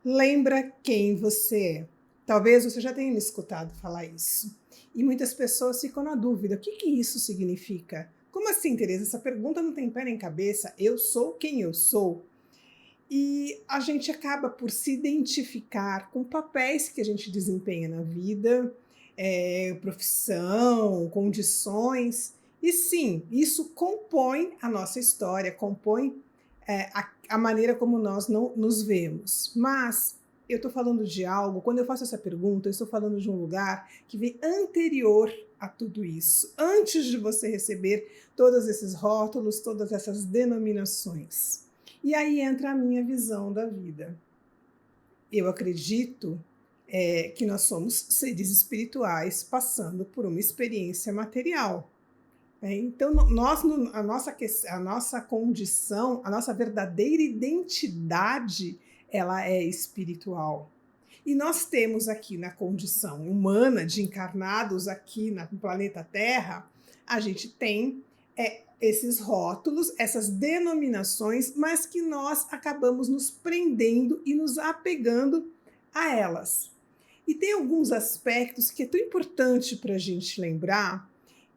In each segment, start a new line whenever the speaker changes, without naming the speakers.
Lembra quem você é. Talvez você já tenha me escutado falar isso. E muitas pessoas ficam na dúvida: o que isso significa? Como assim, Tereza? Essa pergunta não tem pé nem cabeça. Eu sou quem eu sou. E a gente acaba por se identificar com papéis que a gente desempenha na vida, profissão, condições. E sim, isso compõe a nossa história, compõe a maneira como nós não nos vemos. Mas eu estou falando de algo, quando eu faço essa pergunta, eu estou falando de um lugar que vem anterior a tudo isso, antes de você receber todos esses rótulos, todas essas denominações. E aí entra a minha visão da vida. Eu acredito que nós somos seres espirituais passando por uma experiência material. Então, a nossa condição, a nossa verdadeira identidade, ela é espiritual. E nós temos aqui na condição humana, de encarnados aqui no planeta Terra, a gente tem esses rótulos, essas denominações, mas que nós acabamos nos prendendo e nos apegando a elas. E tem alguns aspectos que é tão importante para a gente lembrar,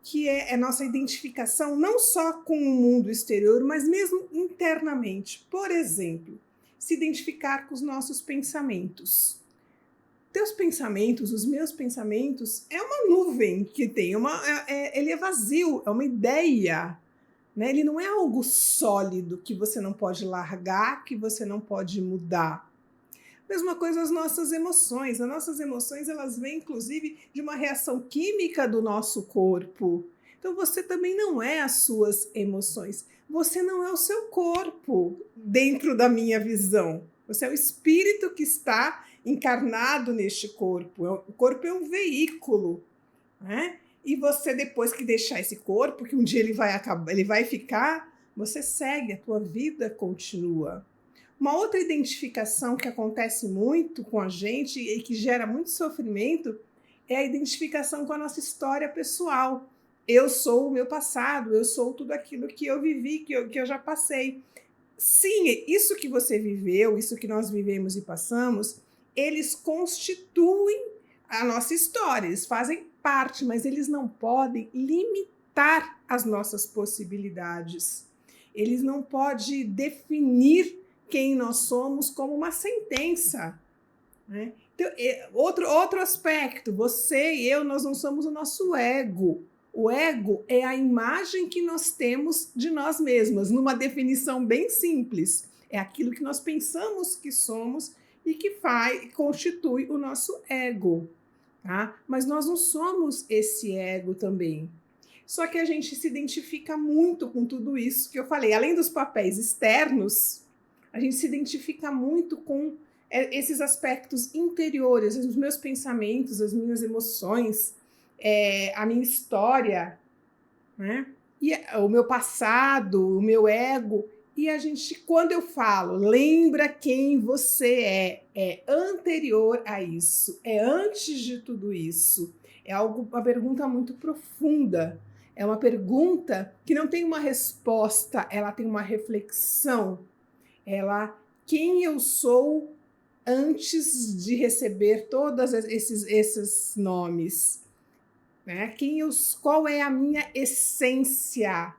que é a nossa identificação não só com o mundo exterior, mas mesmo internamente. Por exemplo, se identificar com os nossos pensamentos. Teus pensamentos, os meus pensamentos, é uma nuvem que tem, ele é vazio, é uma ideia, né? Ele não é algo sólido que você não pode largar, que você não pode mudar. Mesma coisa as nossas emoções. As nossas emoções, elas vêm, inclusive, de uma reação química do nosso corpo. Então, você também não é as suas emoções. Você não é o seu corpo, dentro da minha visão. Você é o espírito que está encarnado neste corpo. O corpo é um veículo, né? E você, depois que deixar esse corpo, que um dia ele vai acabar, ele vai ficar, você segue, a tua vida continua. Uma outra identificação que acontece muito com a gente e que gera muito sofrimento é a identificação com a nossa história pessoal. Eu sou o meu passado, eu sou tudo aquilo que eu vivi, que eu já passei. Sim, isso que você viveu, isso que nós vivemos e passamos, eles constituem a nossa história, eles fazem parte, mas eles não podem limitar as nossas possibilidades. Eles não podem definir quem nós somos como uma sentença, né? Então, outro aspecto, você e eu, nós não somos o nosso ego. O ego é a imagem que nós temos de nós mesmas, numa definição bem simples. É aquilo que nós pensamos que somos e que constitui o nosso ego. Tá? Mas nós não somos esse ego também. Só que a gente se identifica muito com tudo isso que eu falei. Além dos papéis externos, a gente se identifica muito com esses aspectos interiores, os meus pensamentos, as minhas emoções, a minha história, né? E o meu passado, o meu ego. E a gente, quando eu falo, lembra quem você é anterior a isso, é antes de tudo isso. É uma pergunta muito profunda. É uma pergunta que não tem uma resposta, ela tem uma reflexão. Quem eu sou antes de receber todos esses nomes, né? Qual é a minha essência?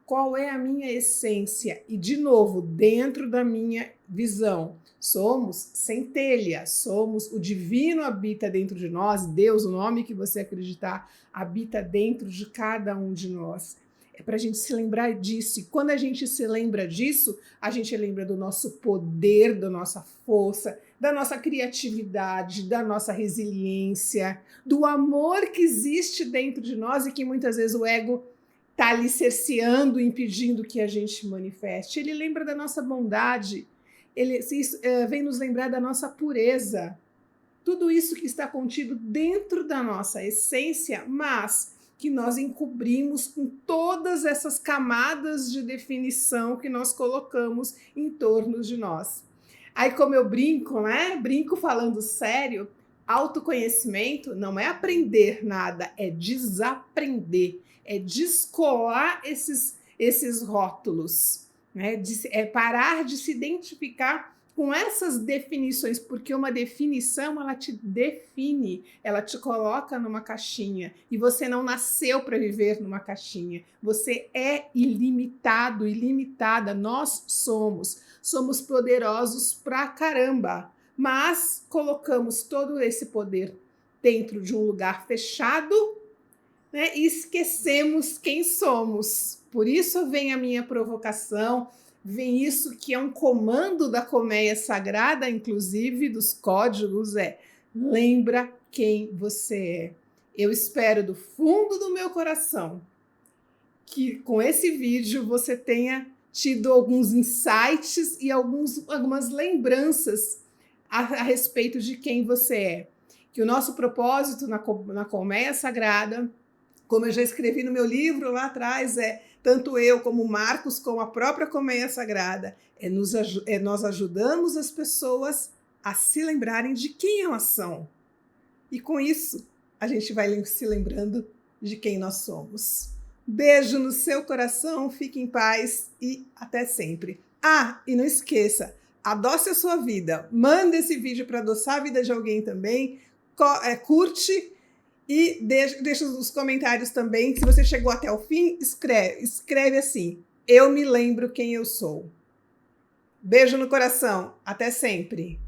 Qual é a minha essência? E, de novo, dentro da minha visão, somos centelha, somos o divino habita dentro de nós, Deus, o nome que você acreditar, habita dentro de cada um de nós. É para a gente se lembrar disso. E quando a gente se lembra disso, a gente lembra do nosso poder, da nossa força, da nossa criatividade, da nossa resiliência, do amor que existe dentro de nós e que muitas vezes o ego está ali cerceando, impedindo que a gente manifeste. Ele lembra da nossa bondade, ele vem nos lembrar da nossa pureza. Tudo isso que está contido dentro da nossa essência, mas que nós encobrimos com todas essas camadas de definição que nós colocamos em torno de nós. Aí, como eu brinco, né? Brinco falando sério, autoconhecimento não é aprender nada, é desaprender, é descolar esses rótulos, né? É parar de se identificar com essas definições, porque uma definição, ela te define, ela te coloca numa caixinha, e você não nasceu para viver numa caixinha. Você é ilimitado, ilimitada, nós somos poderosos pra caramba, mas colocamos todo esse poder dentro de um lugar fechado, né, e esquecemos quem somos. Por isso vem a minha provocação, vem isso que é um comando da colmeia sagrada, inclusive dos códigos, lembra quem você é. Eu espero do fundo do meu coração que com esse vídeo você tenha tido alguns insights e algumas lembranças a respeito de quem você é. Que o nosso propósito na colmeia sagrada, como eu já escrevi no meu livro lá atrás, tanto eu como o Marcos, como a própria colmeia sagrada, nós ajudamos as pessoas a se lembrarem de quem elas são. E com isso, a gente vai se lembrando de quem nós somos. Beijo no seu coração, fique em paz e até sempre. Ah, e não esqueça, adoce a sua vida. Manda esse vídeo para adoçar a vida de alguém também. Curte e deixa os comentários também. Se você chegou até o fim, escreve assim: eu me lembro quem eu sou. Beijo no coração, até sempre.